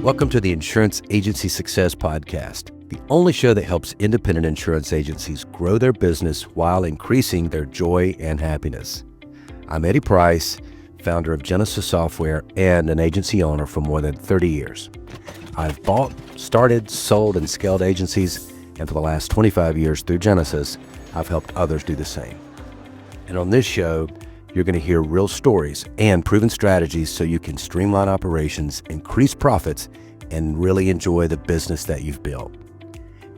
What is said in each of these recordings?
Welcome to the Insurance Agency Success Podcast, the only show that helps independent insurance agencies grow their business while increasing their joy and happiness. I'm Eddie Price, founder of Jenesis Software and an agency owner for more than 30 years. I've bought, started, sold, and scaled agencies, and for the last 25 years through Jenesis, I've helped others do the same. And on this show, you're going to hear real stories and proven strategies so you can streamline operations, increase profits, and really enjoy the business that you've built.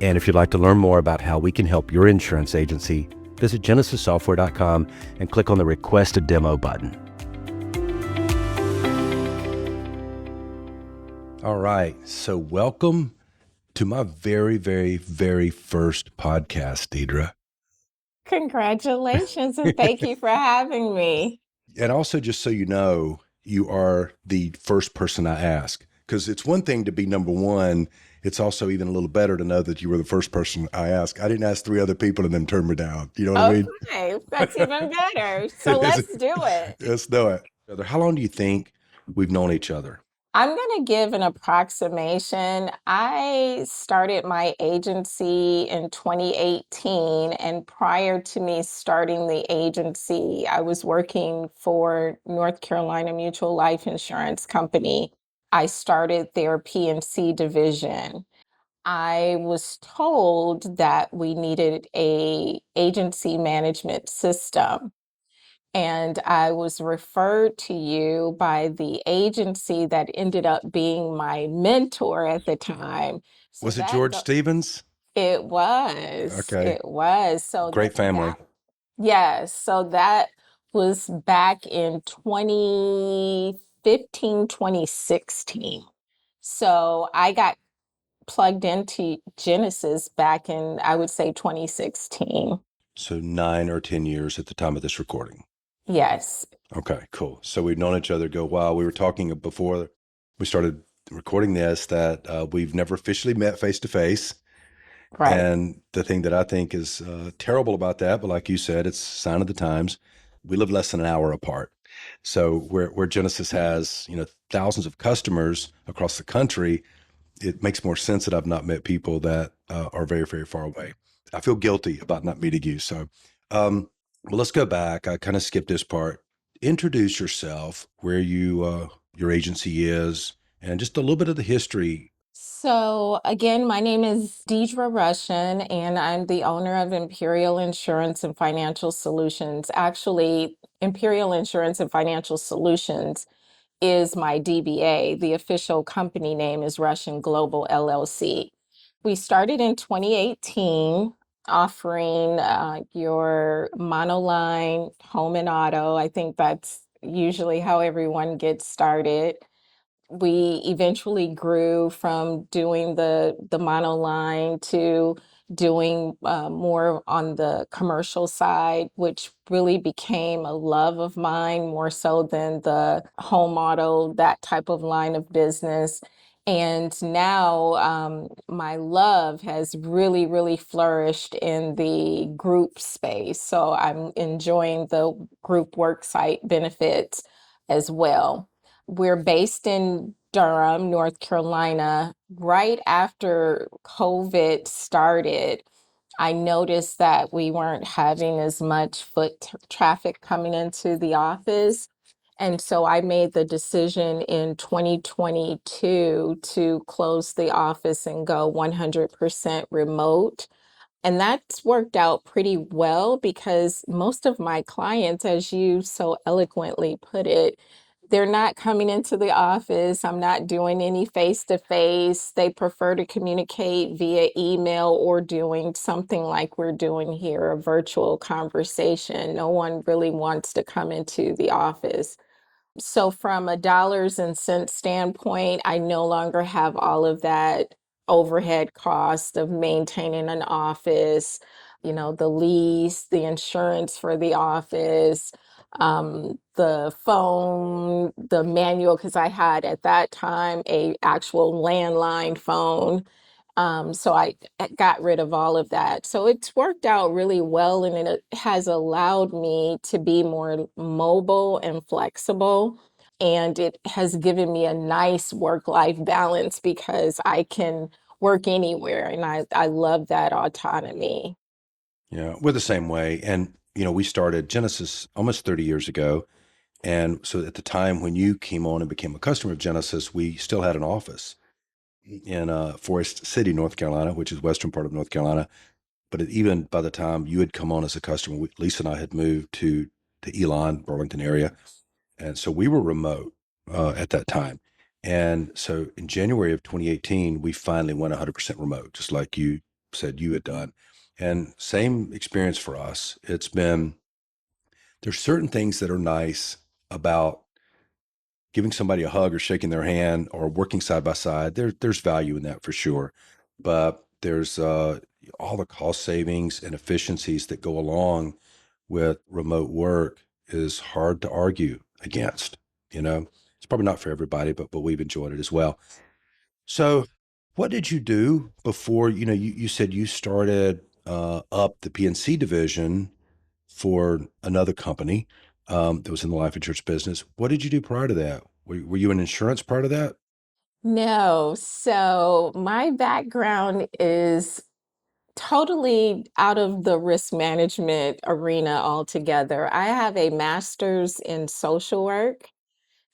And if you'd like to learn more about how we can help your insurance agency, visit genesissoftware.com and click on the Request a Demo button. All right, so welcome to my very, very, very first podcast, Deirdre. Congratulations, and thank you for having me. And also, just so you know, you are the first person I ask, because it's one thing to be number one. It's also even a little better to know that you were the first person I asked. I didn't ask three other people and then turn me down. You know what I mean? Okay, that's even better. So let's do it. Let's do it. How long do you think we've known each other? I'm going to give an approximation. I started my agency in 2018, and prior to me starting the agency, I was working for North Carolina Mutual Life Insurance Company. I started their P&C division. I was told that we needed a agency management system. And I was referred to you by the agency that ended up being my mentor at the time. So Was it George Stevens? It was. Okay. It was. So Great family. yes. So that was back in 2015, 2016. So I got plugged into Jenesis back in, I would say, 2016. So 9 or 10 years at the time of this recording. Yes. Okay, cool. So we've known each other wow. We were talking before we started recording this that we've never officially met face to face. Right. And the thing that I think is terrible about that, but like you said, it's a sign of the times. We live less than an hour apart. So where Jenesis has, thousands of customers across the country, it makes more sense that I've not met people that are very, very far away. I feel guilty about not meeting you. So, well, let's go back. I kind of skipped this part. Introduce yourself, where your agency is, and just a little bit of the history. So again, my name is Deirdre Rushin, and I'm the owner of Imperial Insurance and Financial Solutions. Actually, Imperial Insurance and Financial Solutions is my DBA. The official company name is Rushin Global LLC. We started in 2018 offering your Monoline home and auto. I think that's usually how everyone gets started. We eventually grew from doing the monoline to doing more on the commercial side, which really became a love of mine more so than the home auto, that type of line of business. And now my love has really, really flourished in the group space. So I'm enjoying the group worksite benefits as well. We're based in Durham, North Carolina. Right after COVID started, I noticed that we weren't having as much foot traffic coming into the office. And so I made the decision in 2022 to close the office and go 100% remote. And that's worked out pretty well because most of my clients, as you so eloquently put it, they're not coming into the office. I'm not doing any face-to-face. They prefer to communicate via email or doing something like we're doing here, a virtual conversation. No one really wants to come into the office. So from a dollars and cents standpoint, I no longer have all of that overhead cost of maintaining an office, the lease, the insurance for the office, the phone, the manual, because I had at that time a actual landline phone. So I got rid of all of that. So it's worked out really well, and it has allowed me to be more mobile and flexible. And it has given me a nice work-life balance because I can work anywhere. And I love that autonomy. Yeah, we're the same way. And, we started Genesis almost 30 years ago. And so at the time when you came on and became a customer of Genesis, we still had an office in Forest City, North Carolina, which is western part of North Carolina. But even by the time you had come on as a customer, Lisa and I had moved to Elon, Burlington area. And so we were remote at that time. And so in January of 2018, we finally went 100% remote, just like you said you had done. And same experience for us. There's certain things that are nice about giving somebody a hug or shaking their hand or working side by side. There's value in that for sure. But there's all the cost savings and efficiencies that go along with remote work is hard to argue against. It's probably not for everybody, but we've enjoyed it as well. So, what did you do before? You said you started up the PNC division for another company that was in the life insurance business. What did you do prior to that? Were you in insurance prior to that? No, so my background is totally out of the risk management arena altogether. I have a master's in social work.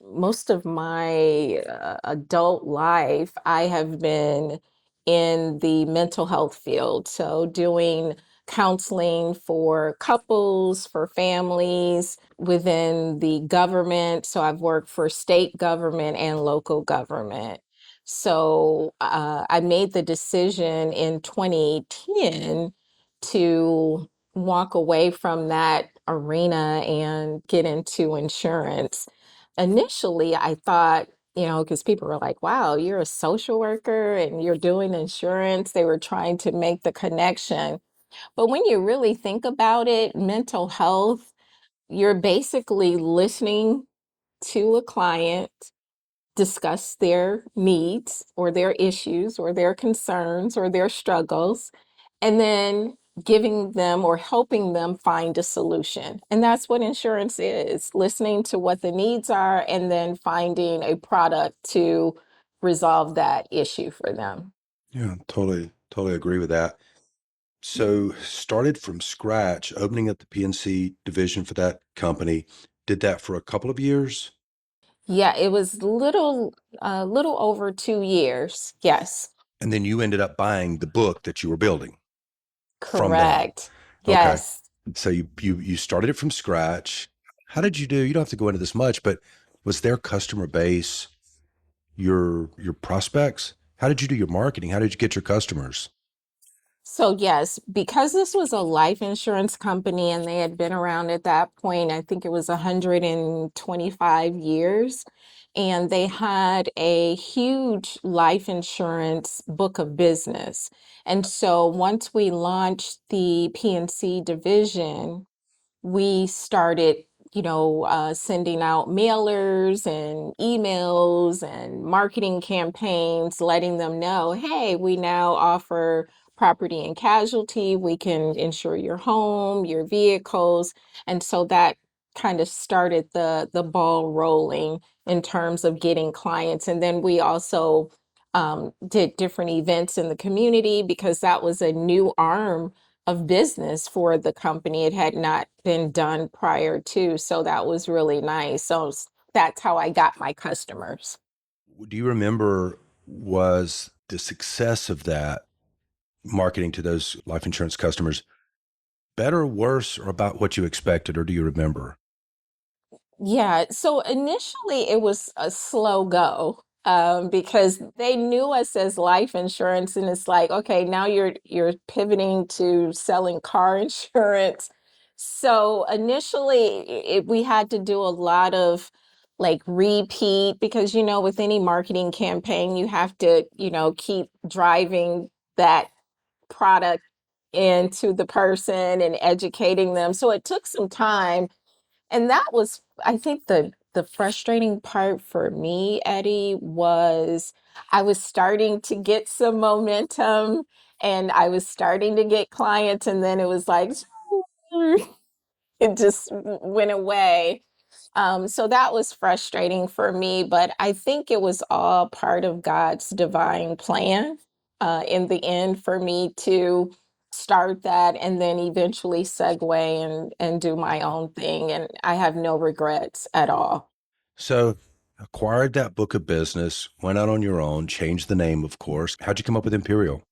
Most of my adult life, I have been in the mental health field. So, doing counseling for couples, for families within the government. So, I've worked for state government and local government. So, I made the decision in 2010 to walk away from that arena and get into insurance. Initially, I thought, because people were like, wow, you're a social worker and you're doing insurance. They were trying to make the connection. But when you really think about it, mental health, you're basically listening to a client discuss their needs or their issues or their concerns or their struggles, and then giving them or helping them find a solution. And that's what insurance is, listening to what the needs are and then finding a product to resolve that issue for them. Yeah, totally agree with that. So started from scratch, opening up the PNC division for that company. Did that for a couple of years, Yeah, it was little over 2 years. Yes, and then you ended up buying the book that you were building from them. correct. Okay. Yes. So you started it from scratch. How did you do? You don't have to go into this much, but was their customer base your prospects? How did you do your marketing? How did you get your customers? So yes, because this was a life insurance company and they had been around at that point, I think it was 125 years, and they had a huge life insurance book of business. And so once we launched the PNC division, we started, sending out mailers and emails and marketing campaigns, letting them know, hey, we now offer property and casualty. We can insure your home, your vehicles. And so that kind of started the ball rolling in terms of getting clients. And then we also did different events in the community because that was a new arm of business for the company. It had not been done prior to, so that was really nice. So that's how I got my customers. Do you remember was the success of that marketing to those life insurance customers better, worse, or about what you expected, or do you remember? Yeah, so initially it was a slow go because they knew us as life insurance, and it's like, okay, now you're pivoting to selling car insurance. So initially, we had to do a lot of like repeat because with any marketing campaign, you have to keep driving that product into the person and educating them. So it took some time, and that was, I think, the frustrating part for me, Eddie, was I was starting to get some momentum and I was starting to get clients, and then it was like it just went away. So that was frustrating for me, but I think it was all part of God's divine plan in the end for me to start that and then eventually segue and do my own thing. And I have no regrets at all. So, acquired that book of business, went out on your own, changed the name, of course. How'd you come up with Imperial?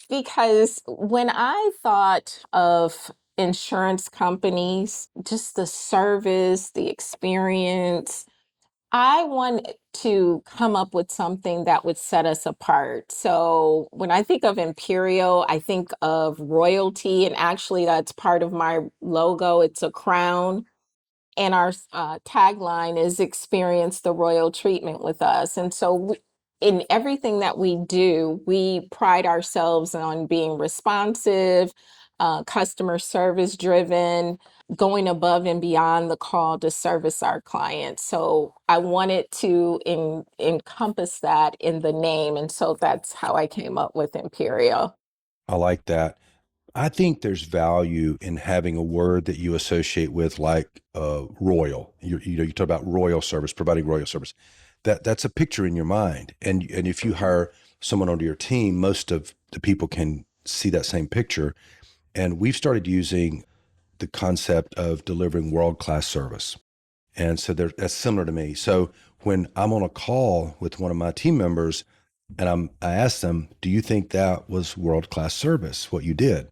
Because when I thought of insurance companies, just the service, the experience, I wanted to come up with something that would set us apart. So when I think of Imperial, I think of royalty, and actually, that's part of my logo. It's a crown. And our tagline is experience the royal treatment with us. And so, in everything that we do, we pride ourselves on being responsive, customer service driven, going above and beyond the call to service our clients. So I wanted to encompass that in the name. And so that's how I came up with Imperial. I like that. I think there's value in having a word that you associate with, like royal. You talk about royal service, providing royal service. That's a picture in your mind, and if you hire someone onto your team, most of the people can see that same picture. And we've started using the concept of delivering world class service, and so that's similar to me. So when I'm on a call with one of my team members, and I ask them, "Do you think that was world class service? What you did?"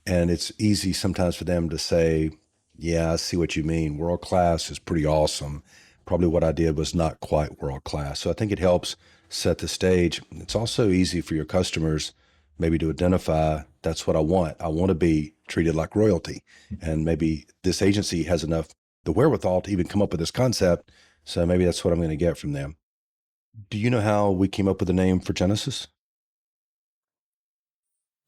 And it's easy sometimes for them to say, yeah, I see what you mean. World class is pretty awesome. Probably what I did was not quite world class. So I think it helps set the stage. It's also easy for your customers maybe to identify that's what I want. I want to be treated like royalty. And maybe this agency has enough the wherewithal to even come up with this concept. So maybe that's what I'm going to get from them. Do you know how we came up with the name for Jenesis?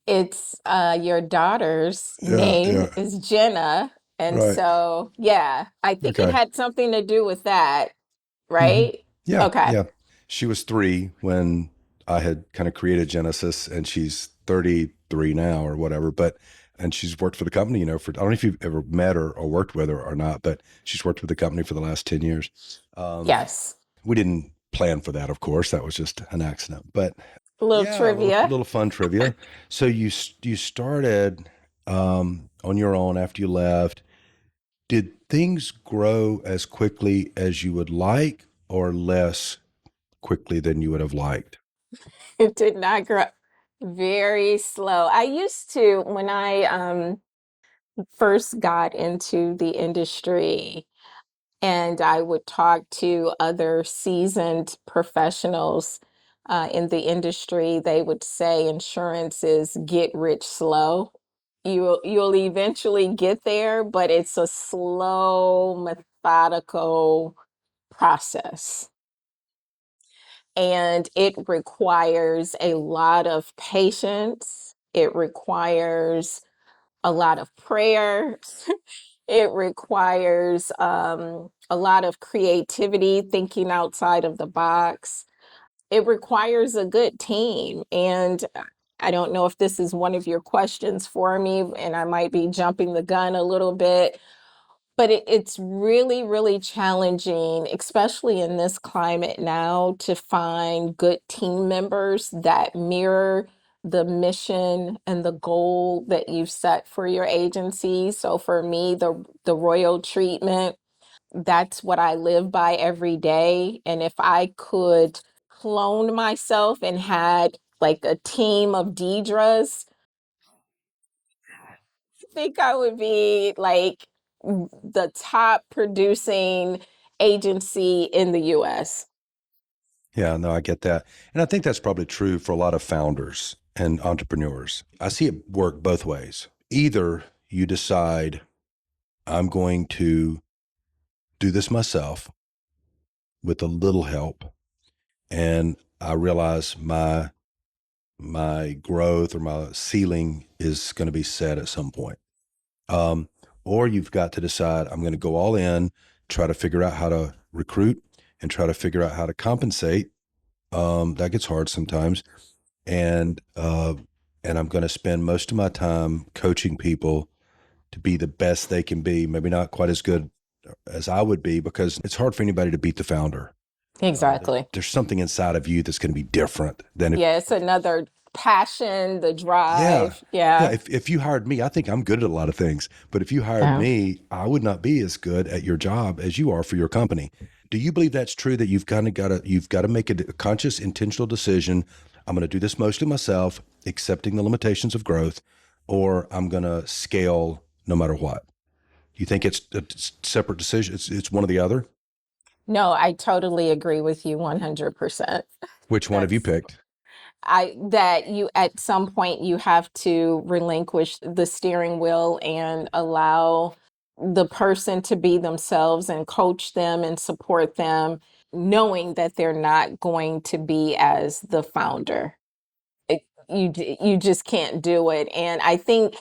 It's your daughter's Yeah, name yeah. is Jenna. And Right. so, yeah, I think it Okay. had something to do with that, Hmm. right? Yeah, Okay. yeah. She was 3 when I had kind of created Genesis, and she's 33 now or whatever. And she's worked for the company, for, I don't know if you've ever met her or worked with her or not, but she's worked with the company for the last 10 years. Um, Yes. we didn't plan for that, of course. That was just an accident. But A little yeah, a little, trivia. little fun trivia. So you started on your own after you left. Did things grow as quickly as you would like or less quickly than you would have liked? It did not grow very slow. I used to, when I first got into the industry, and I would talk to other seasoned professionals in the industry, they would say insurance is get rich slow. You'll eventually get there, but it's a slow, methodical process. And it requires a lot of patience. It requires a lot of prayer. It requires a lot of creativity, thinking outside of the box. It requires a good team. And I don't know if this is one of your questions for me, and I might be jumping the gun a little bit, but it's really, really challenging, especially in this climate now, to find good team members that mirror the mission and the goal that you've set for your agency. So for me, the royal treatment, that's what I live by every day. And if I could clone myself and had like a team of Deidres, think I would be like the top producing agency in the US. Yeah, no, I get that. And I think that's probably true for a lot of founders and entrepreneurs. I see it work both ways. Either you decide, I'm going to do this myself with a little help, and I realize my growth or my ceiling is going to be set at some point. Um, or you've got to decide, I'm going to go all in, try to figure out how to recruit and try to figure out how to compensate. That gets hard sometimes. And, uh, and I'm going to spend most of my time coaching people to be the best they can be. Maybe not quite as good as I would be, because it's hard for anybody to beat the founder. Exactly. There's something inside of you that's going to be different than Yeah, it's another passion, the yeah. drive. Yeah. Yeah. If you hired me, I think I'm good at a lot of things, but if you hired Yeah. me, I would not be as good at your job as you are for your company. Do you believe that's true, that you've got to make a conscious, intentional decision? I'm going to do this mostly myself, accepting the limitations of growth, or I'm going to scale no matter what. You think it's a separate decision? It's one or the other? No, I totally agree with you 100%. Which one have you That's picked? that you at some point you have to relinquish the steering wheel and allow the person to be themselves and coach them and support them, knowing that they're not going to be as the founder. You just can't do it. And I think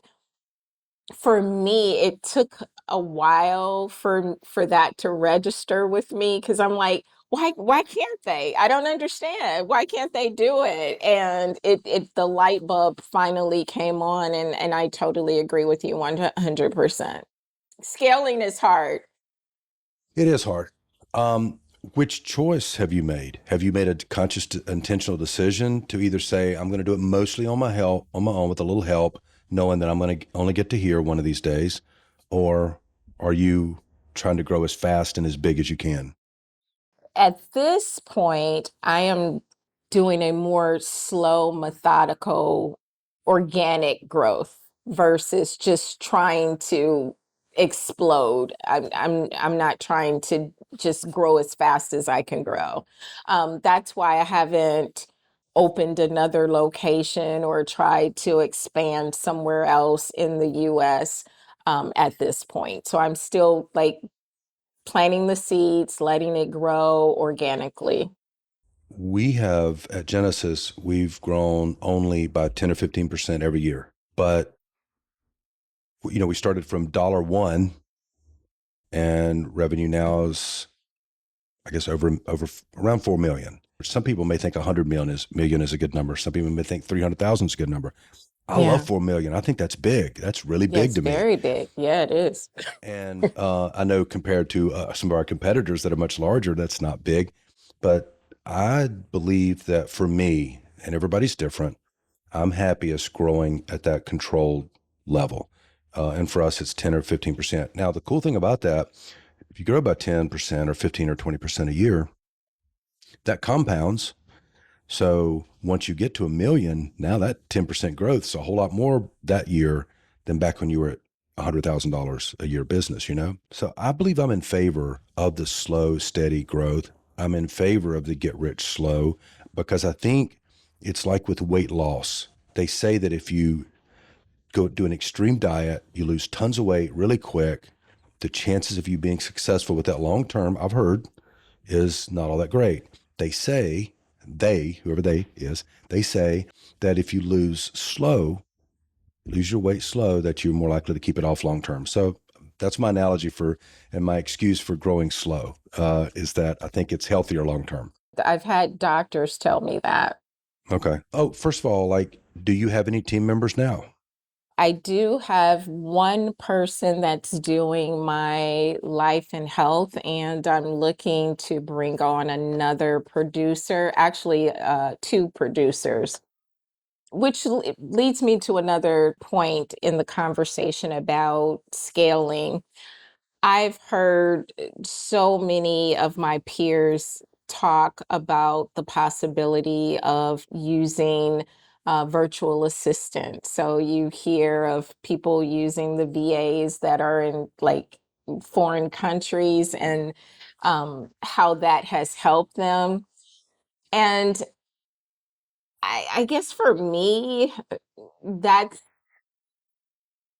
for me, it took a while for that to register with me because I'm like, why can't they? I don't understand. Why can't they do it? And it the light bulb finally came on, and I totally agree with you 100%. Scaling is hard. It is hard. Um, which choice have you made? Have you made a conscious, intentional decision to either say, I'm going to do it mostly on my own with a little help, knowing that I'm going to only get to hear one of these days? Or are you trying to grow as fast and as big as you can? At this point, I am doing a more slow, methodical, organic growth versus just trying to explode. I'm not trying to just grow as fast as I can grow. That's why I haven't opened another location or tried to expand somewhere else in the US at this point. So I'm still like planting the seeds, letting it grow organically. We have at Genesis, we've grown only by 10 or 15% every year. But, we started from $1 and revenue now is, I guess, over around 4 million. Some people may think 100 million is a good number. Some people may think 300,000 is a good number. I love Yeah. 4 million. I think that's big. That's really Yeah, big it's to me. very big. Yeah, it is. And I know compared to some of our competitors that are much larger, that's not big. But I believe that for me, and everybody's different, I'm happiest growing at that controlled level. And for us, it's 10 or 15%. Now, the cool thing about that, if you grow about 10% or 15 or 20% a year, that compounds. So once you get to a million, now that 10% growth is a whole lot more that year than back when you were at $100,000 a year business. So I believe I'm in favor of the slow, steady growth. I'm in favor of the get rich slow because I think it's like with weight loss. They say that if you go do an extreme diet, you lose tons of weight really quick. The chances of you being successful with that long term, I've heard, is not all that great. Whoever they is, they say that if you lose your weight slow, that you're more likely to keep it off long term. So that's my analogy for, and my excuse for growing slow, is that I think it's healthier long term. I've had doctors tell me that. Okay. Oh, first of all, do you have any team members now? I do have one person that's doing my life and health, and I'm looking to bring on another producer, actually, two producers, which leads me to another point in the conversation about scaling. I've heard so many of my peers talk about the possibility of using virtual assistants. So you hear of people using the VAs that are in like foreign countries and how that has helped them. And I guess for me, that's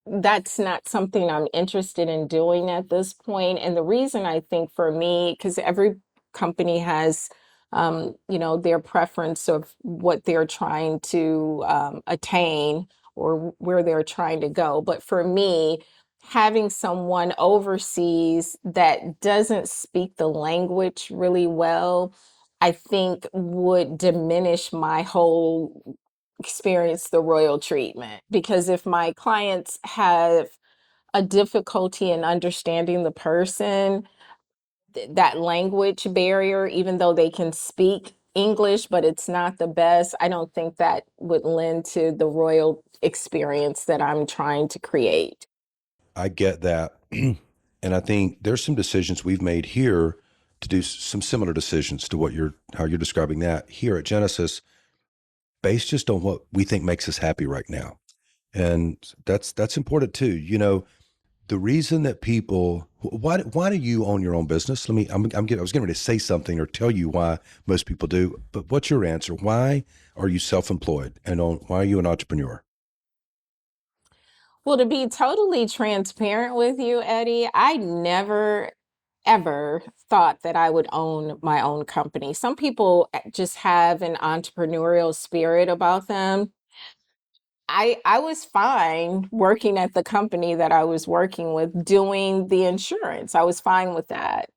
that's not something I'm interested in doing at this point. And the reason I think for me, because every company has, their preference of what they're trying to attain or where they're trying to go. But for me, having someone overseas that doesn't speak the language really well, I think would diminish my whole experience the royal treatment because if my clients have a difficulty in understanding the person, that language barrier, even though they can speak English, but it's not the best. I don't think that would lend to the royal experience that I'm trying to create. I get that. And I think there's some decisions we've made here to do some similar decisions to how you're describing that here at Genesis, based just on what we think makes us happy right now. And that's important too. The reason that people, why do you own your own business? I was getting ready to say something or tell you why most people do, but what's your answer? Why are you self-employed why are you an entrepreneur? Well, to be totally transparent with you, Eddie, I never ever thought that I would own my own company. Some people just have an entrepreneurial spirit about them. I was fine working at the company that I was working with, doing the insurance. I was fine with that.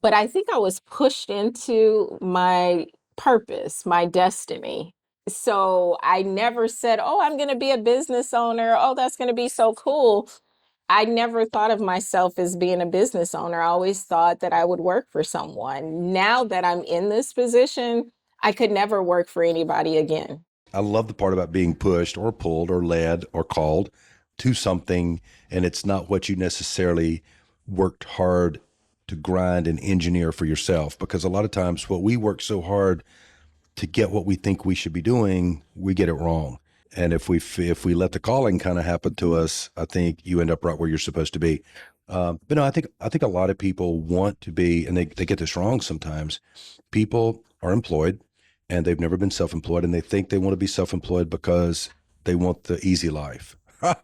But I think I was pushed into my purpose, my destiny. So I never said, oh, I'm going to be a business owner. Oh, that's going to be so cool. I never thought of myself as being a business owner. I always thought that I would work for someone. Now that I'm in this position, I could never work for anybody again. I love the part about being pushed or pulled or led or called to something, and it's not what you necessarily worked hard to grind and engineer for yourself. Because a lot of times, what we work so hard to get what we think we should be doing, we get it wrong. And if we let the calling kind of happen to us, I think you end up right where you're supposed to be. But no, I think a lot of people want to be, and they get this wrong sometimes. People are employed, and they've never been self-employed, and they think they want to be self-employed because they want the easy life. It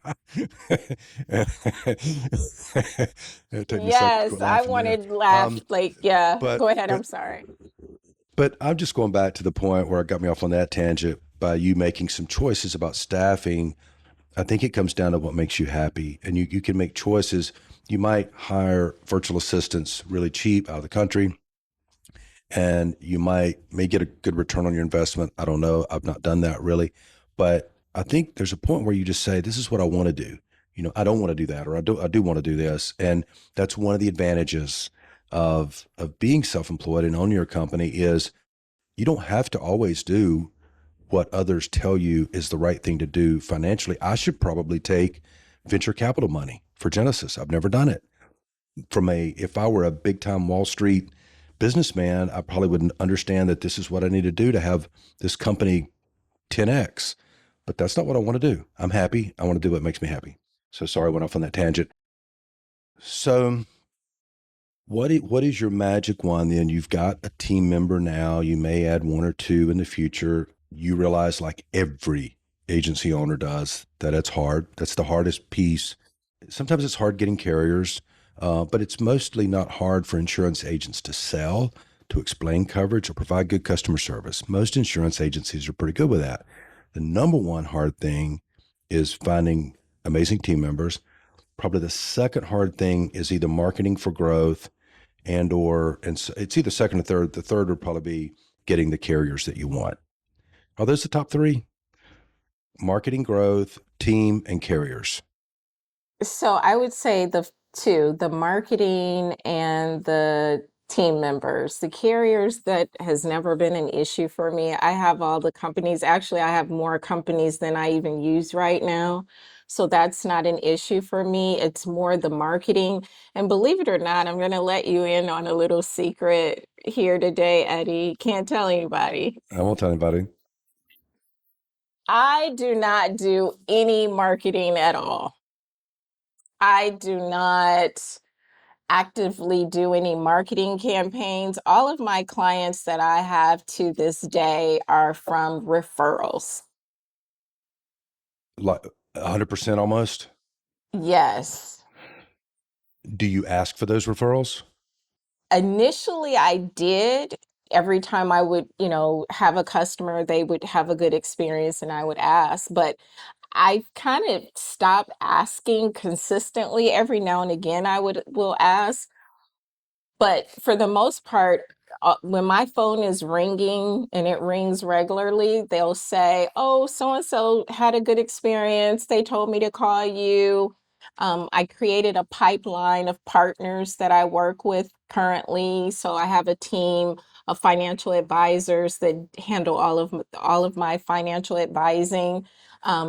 took me a second to Yes, quit I laughing there. wanted to laugh. Like, yeah, But go ahead. but I'm sorry. but I'm just going back to the point where I got me off on that tangent by you making some choices about staffing. I think it comes down to what makes you happy. And you can make choices. You might hire virtual assistants really cheap out of the country, and you may get a good return on your investment. I don't know. I've not done that really. But I think there's a point where you just say, this is what I want to do. I don't want to do that, or I do want to do this. And that's one of the advantages of being self-employed and owning your company is you don't have to always do what others tell you is the right thing to do financially. I should probably take venture capital money for Genesis. I've never done it. If I were a big time Wall Street businessman, I probably wouldn't understand that this is what I need to do to have this company 10x. But that's not what I want to do. I'm happy. I want to do what makes me happy. So sorry I went off on that tangent. So what is your magic wand then? You've got a team member now. You may add one or two in the future. You realize, like every agency owner does, that it's hard. That's the hardest piece. Sometimes it's hard getting carriers, but it's mostly not hard for insurance agents to sell, to explain coverage, or provide good customer service. Most insurance agencies are pretty good with that. The number one hard thing is finding amazing team members. Probably the second hard thing is either marketing for growth and it's either second or third. The third would probably be getting the carriers that you want. Are those the top three? Marketing, growth, team, and carriers. So I would say the two, the marketing and the team members. The carriers, that has never been an issue for me. I have all the companies. Actually, I have more companies than I even use right now. So that's not an issue for me. It's more the marketing. And believe it or not, I'm going to let you in on a little secret here today, Eddie. Can't tell anybody. I won't tell anybody. I do not do any marketing at all. I do not actively do any marketing campaigns. All of my clients that I have to this day are from referrals. Like 100% almost. Yes. Do you ask for those referrals? Initially, I did. Every time I would, have a customer, they would have a good experience and I would ask. But I kind of stopped asking consistently. Every now and again, will ask. But for the most part, when my phone is ringing and it rings regularly, they'll say, oh, so and so had a good experience. They told me to call you. I created a pipeline of partners that I work with currently. So I have a team of financial advisors that handle all of my financial advising.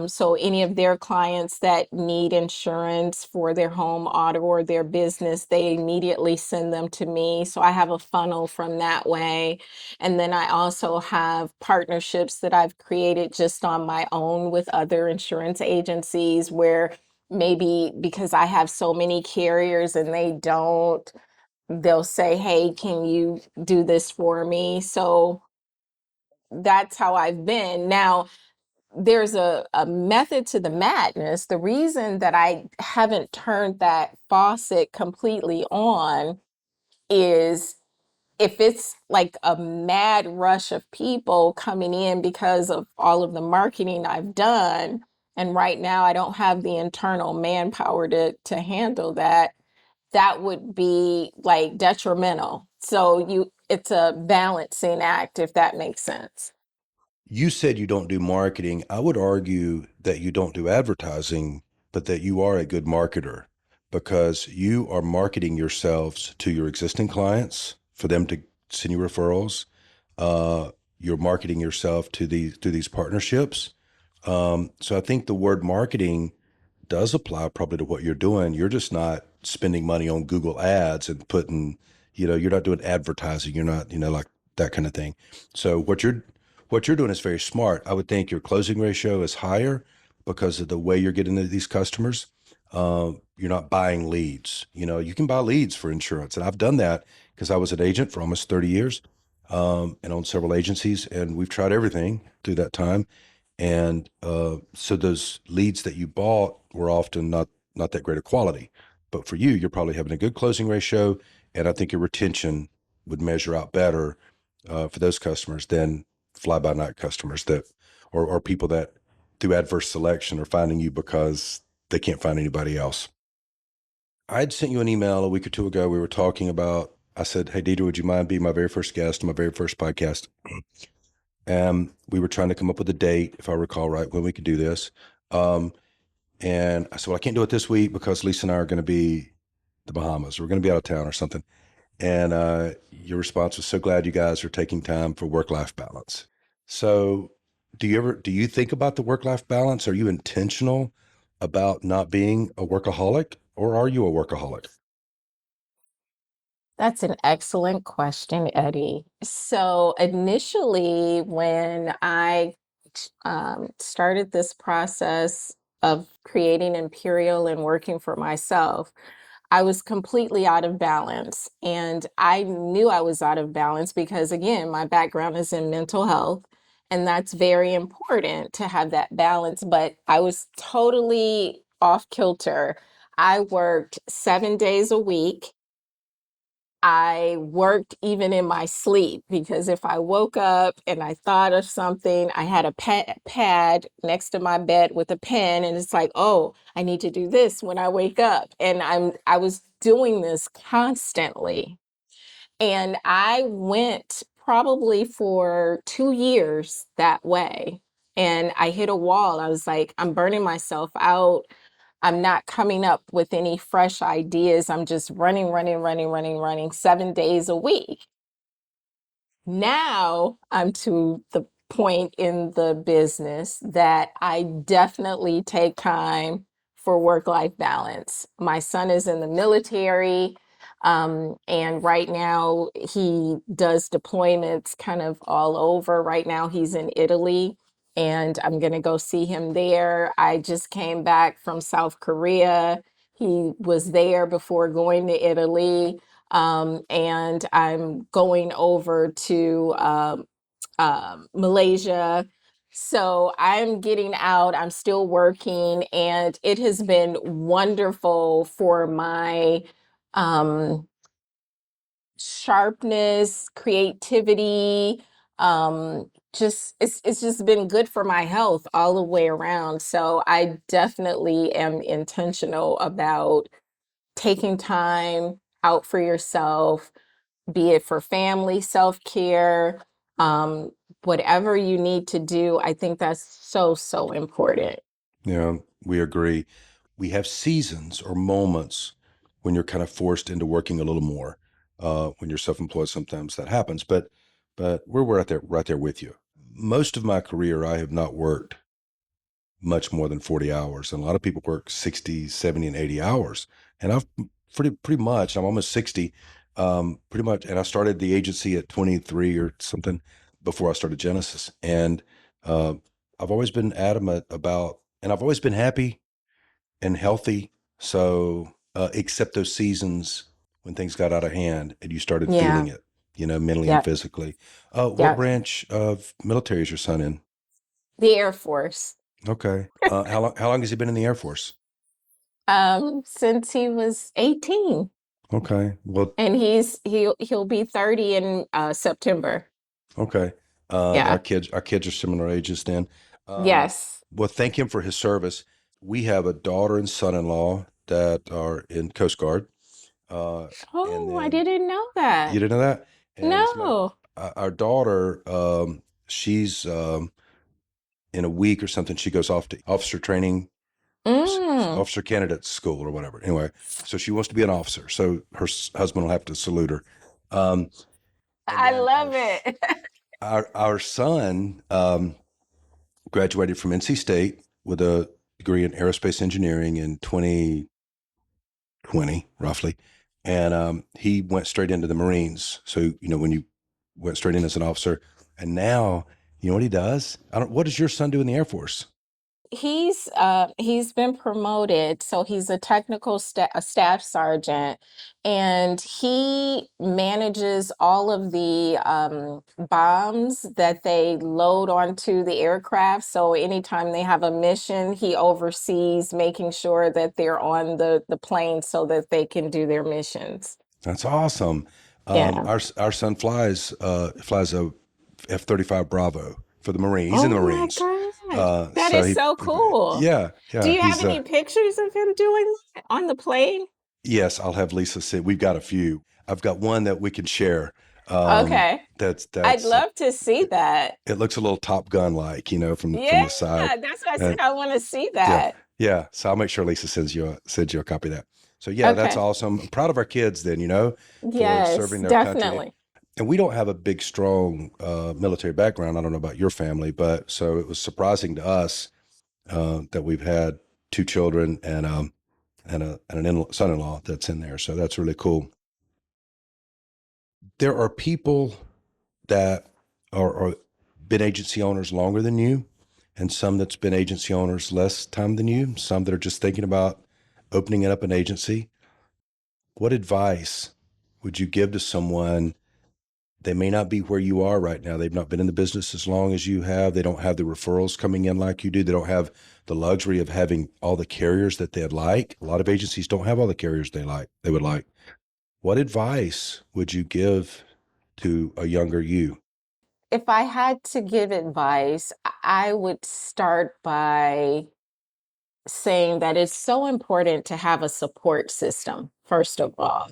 So any of their clients that need insurance for their home, auto, or their business, they immediately send them to me. So I have a funnel from that way. And then I also have partnerships that I've created just on my own with other insurance agencies where maybe because I have so many carriers and they don't, they'll say, hey, can you do this for me? So that's how I've been. Now, there's a method to the madness. The reason that I haven't turned that faucet completely on is if it's like a mad rush of people coming in because of all of the marketing I've done, and right now I don't have the internal manpower to handle that, that would be like detrimental. So it's a balancing act, if that makes sense. You said you don't do marketing. I would argue that you don't do advertising, but that you are a good marketer because you are marketing yourselves to your existing clients for them to send you referrals. You're marketing yourself to these partnerships. So I think the word marketing does apply probably to what you're doing. You're just not spending money on Google ads and putting, you're not doing advertising. You're not, like that kind of thing. So what you're doing is very smart. I would think your closing ratio is higher because of the way you're getting to these customers. You're not buying leads. You can buy leads for insurance, and I've done that because I was an agent for almost 30 years, and owned several agencies, and we've tried everything through that time. And so those leads that you bought were often not that great a quality. But for you, you're probably having a good closing ratio, and I think your retention would measure out better for those customers than fly-by-night customers or people that through adverse selection are finding you because they can't find anybody else. I'd sent you an email a week or two ago. We were talking about, I said, hey, Deirdre, would you mind being my very first guest on my very first podcast? We were trying to come up with a date, if I recall right, when we could do this. And I said, well, I can't do it this week because Lisa and I are going to be the Bahamas. We're going to be out of town or something. And your response was, so glad you guys are taking time for work-life balance. So do you think about the work-life balance? Are you intentional about not being a workaholic, or are you a workaholic? That's an excellent question, Eddie. So initially, when I started this process of creating Imperial and working for myself, I was completely out of balance. And I knew I was out of balance because, again, my background is in mental health, and that's very important to have that balance. But I was totally off kilter. I worked 7 days a week. I worked even in my sleep because if I woke up and I thought of something, I had a pad next to my bed with a pen, and it's like, oh, I need to do this when I wake up. And I was doing this constantly. And I went probably for 2 years that way. And I hit a wall. I was like, I'm burning myself out. I'm not coming up with any fresh ideas. I'm just running, running, running, running, running 7 days a week. Now I'm to the point in the business that I definitely take time for work-life balance. My son is in the military, and right now he does deployments kind of all over. Right now he's in Italy, and I'm going to go see him there. I just came back from South Korea. He was there before going to Italy. And I'm going over to Malaysia. So I'm getting out, I'm still working, and it has been wonderful for my um, sharpness, creativity. Just it's just been good for my health all the way around. So I definitely am intentional about taking time out for yourself, be it for family, self-care, um, whatever you need to do. I think that's so, so important. Yeah, we agree. we have seasons or moments when you're kind of forced into working a little more. When you're self-employed, sometimes that happens, but we're right there with you. Most of my career, I have not worked much more than 40 hours. And a lot of people work 60, 70, and 80 hours. And I've pretty much, I'm almost 60, pretty much. And I started the agency at 23 or something before I started Jenesis. And uh, I've always been adamant about, and I've always been happy and healthy. So, except those seasons when things got out of hand and you started feeling Yeah. it, mentally and Yep. physically. What Yep. branch of military is your son in? The Air Force. Okay. How long has he been in the Air Force? Since he was 18. Okay. Well, And he'll be 30 in September. okay. Yeah. Our kids are similar ages then. Um, Yes. well, thank him for his service. We have a daughter and son-in-law that are in Coast Guard. Uh, and Oh, I then didn't know you that. didn't know that? And as a matter, No. our daughter, she's in a week or something, she goes off to officer training, Mm, officer candidate school or whatever. Anyway, so she wants to be an officer. So her husband will have to salute her. Um, and I then love it. our son graduated from NC State with a degree in aerospace engineering in 2020, roughly, and he went straight into the Marines. So when you went straight in as an officer, and now you know what he does. I don't. What does your son do in the Air Force? He's been promoted, so he's a staff sergeant, and he manages all of the bombs that they load onto the aircraft. So anytime they have a mission, he oversees making sure that they're on the plane so that they can do their missions. That's awesome. Yeah. Our son flies a F-35 Bravo for the Marine. He's in the Oh my Marines. gosh. That So is so cool. yeah, Do yeah. you have any pictures of him doing that on the plane? Yes, I'll have Lisa send. We've got a few. I've got one that we can share. Okay. That's I'd that's love to see that. it looks a little Top Gun like, from Yeah, the side. that's why I Uh, said I want to see yeah, that. yeah. So I'll make sure Lisa sends you a copy of that. So yeah, that's Okay. awesome. I'm proud of our kids then, for Yes, serving their country. definitely. And we don't have a big, strong military background. I don't know about your family, but so it was surprising to us that we've had two children and an son-in-law that's in there. So that's really cool. There are people that are been agency owners longer than you, and some that's been agency owners less time than you. Some that are just thinking about opening up an agency. What advice would you give to someone? They may not be where you are right now. They've not been in the business as long as you have. They don't have the referrals coming in like you do. They don't have the luxury of having all the carriers that they'd like. A lot of agencies don't have all the carriers they would like. What advice would you give to a younger you? If I had to give advice, I would start by saying that it's so important to have a support system, first of all.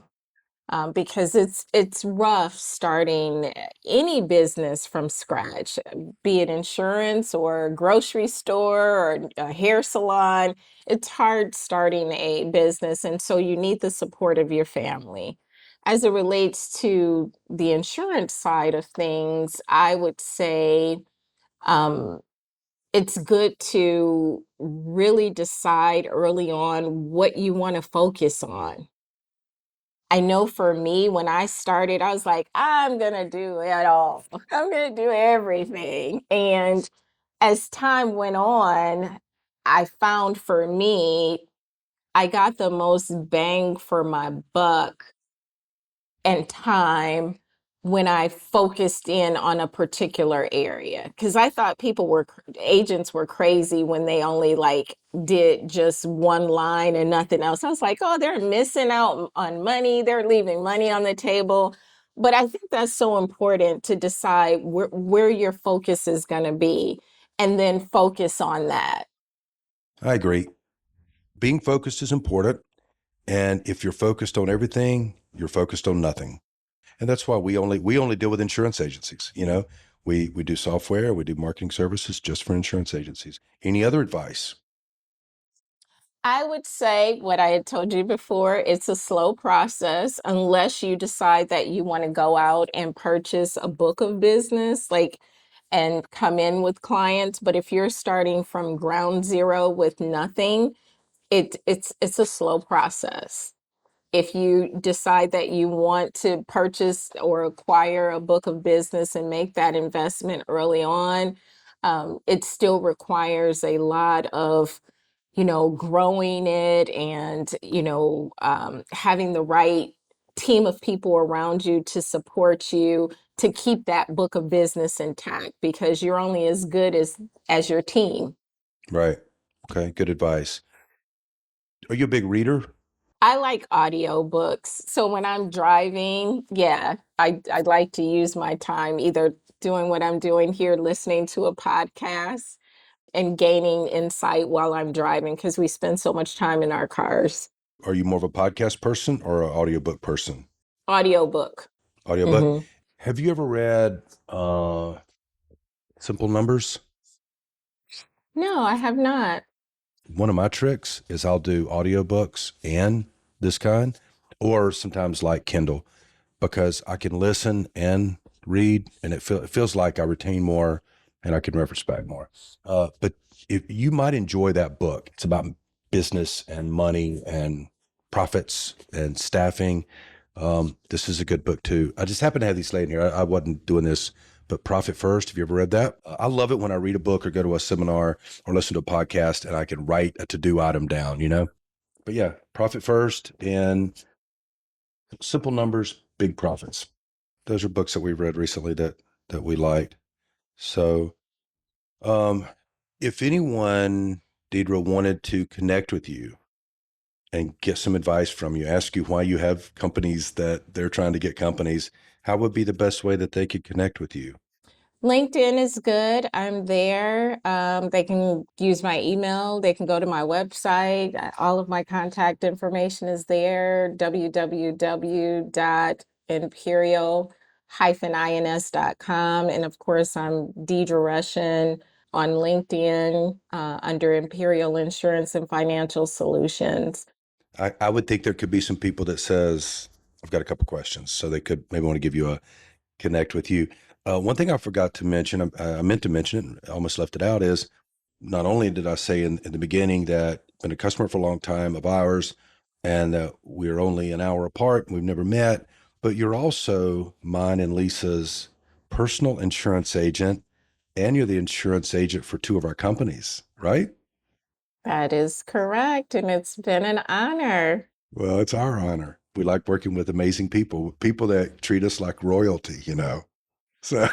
Because it's rough starting any business from scratch, be it insurance or grocery store or a hair salon. It's hard starting a business, and so you need the support of your family. As it relates to the insurance side of things, I would say um, it's good to really decide early on what you want to focus on. I know for me, when I started, I was like, I'm gonna do it all. I'm gonna do everything. And as time went on, I found for me, I got the most bang for my buck and time when I focused in on a particular area. Because I thought agents were crazy when they only like did just one line and nothing else. I was like, oh, they're missing out on money. They're leaving money on the table. But I think that's so important to decide where your focus is going to be and then focus on that. I agree. Being focused is important. And if you're focused on everything, you're focused on nothing. And that's why we only deal with insurance agencies. We do software, we do marketing services just for insurance agencies. Any other advice? I would say what I had told you before, it's a slow process unless you decide that you want to go out and purchase a book of business, like, and come in with clients. But if you're starting from ground zero with nothing, it's a slow process. If you decide that you want to purchase or acquire a book of business and make that investment early on, it still requires a lot of, growing it and, having the right team of people around you to support you to keep that book of business intact because you're only as good as your team. Right. Okay. Good advice. Are you a big reader? I like audiobooks. So when I'm driving, yeah, I like to use my time either doing what I'm doing here, listening to a podcast and gaining insight while I'm driving because we spend so much time in our cars. Are you more of a podcast person or an audiobook person? Audiobook. Audiobook. Hmm. Have you ever read Simple Numbers? No, I have not. One of my tricks is I'll do audiobooks and this kind, or sometimes like Kindle, because I can listen and read, and it feels like I retain more and I can reference back more. But if you might enjoy that book, it's about business and money and profits and staffing. This is a good book too. I just happen to have these laying here. I wasn't doing this, but Profit First. Have you ever read that? I love it when I read a book or go to a seminar or listen to a podcast and I can write a to-do item down, But yeah, Profit First and Simple Numbers, Big Profits. Those are books that we've read recently that we liked. So, um, if anyone, Deidre, wanted to connect with you and get some advice from you, ask you why you have companies that they're trying to get companies, how would be the best way that they could connect with you? LinkedIn is good. I'm there. They can use my email. They can go to my website. All of my contact information is there. www.imperial-ins.com. And of course, I'm Deirdre Rushin on LinkedIn under Imperial Insurance and Financial Solutions. I would think there could be some people that says, I've got a couple questions. So they could maybe want to give you a connect with you. One thing I forgot to mention, I meant to mention it, I almost left it out, is not only did I say in the beginning that I've been a customer for a long time of ours and that we're only an hour apart and we've never met, but you're also mine and Lisa's personal insurance agent, and you're the insurance agent for two of our companies, right? That is correct. And it's been an honor. Well, it's our honor. We like working with amazing people that treat us like royalty. So,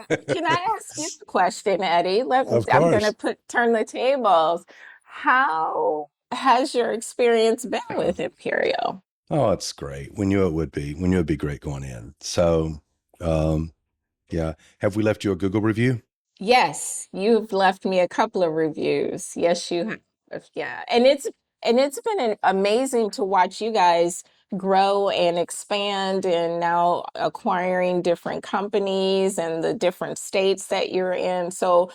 Can I ask you a question, Eddie? of I'm going course. to turn the tables. How has your experience been with Imperial? Oh, it's great. We knew it would be. We knew it'd be great going in. So, um, yeah. Have we left you a Google review? Yes, you've left me a couple of reviews. Yes, you have. Yeah. And it's been amazing to watch you guys grow and expand and now acquiring different companies and the different states that you're in. So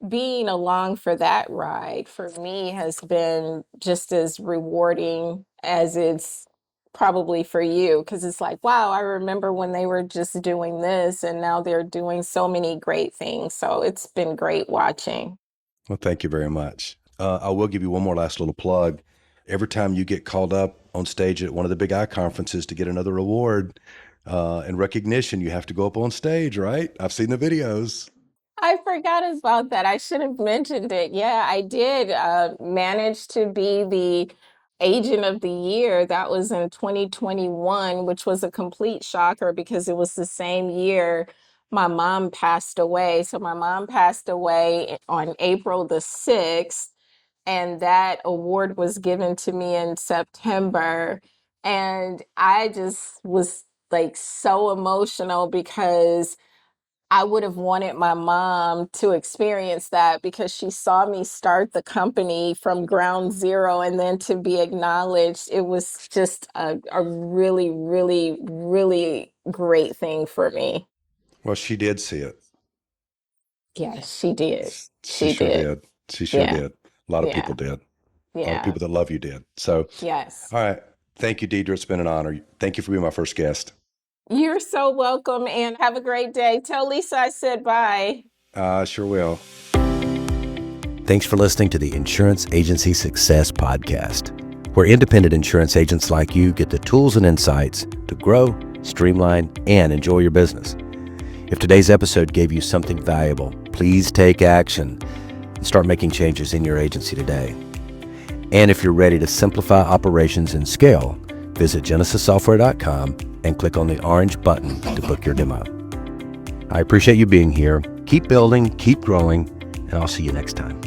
being along for that ride for me has been just as rewarding as it's probably for you because it's like, wow, I remember when they were just doing this and now they're doing so many great things. So it's been great watching. Well, thank you very much. I will give you one more last little plug. Every time you get called up on stage at one of the big I conferences to get another award and recognition, you have to go up on stage, right? I've seen the videos. I forgot about that. I should have mentioned it. Yeah, I did manage to be the agent of the year. That was in 2021, which was a complete shocker because it was the same year my mom passed away. So my mom passed away on April the 6th, and that award was given to me in September. And I just was like so emotional because I would have wanted my mom to experience that because she saw me start the company from ground zero and then to be acknowledged. It was just a really, really, really great thing for me. Well, she did see it. Yeah, she did. She She sure did. did. She sure Yeah, did. A lot of yeah, people did. Yeah. people that love you did. So, Yes. all right. Thank you, Deidre. It's been an honor. Thank you for being my first guest. You're so welcome, and have a great day. Tell Lisa I said bye. Sure will. Thanks for listening to the Insurance Agency Success Podcast, where independent insurance agents like you get the tools and insights to grow, streamline, and enjoy your business. If today's episode gave you something valuable, please take action and start making changes in your agency today. And if you're ready to simplify operations and scale, visit genesissoftware.com and click on the orange button to book your demo. I appreciate you being here. Keep building, keep growing, and I'll see you next time.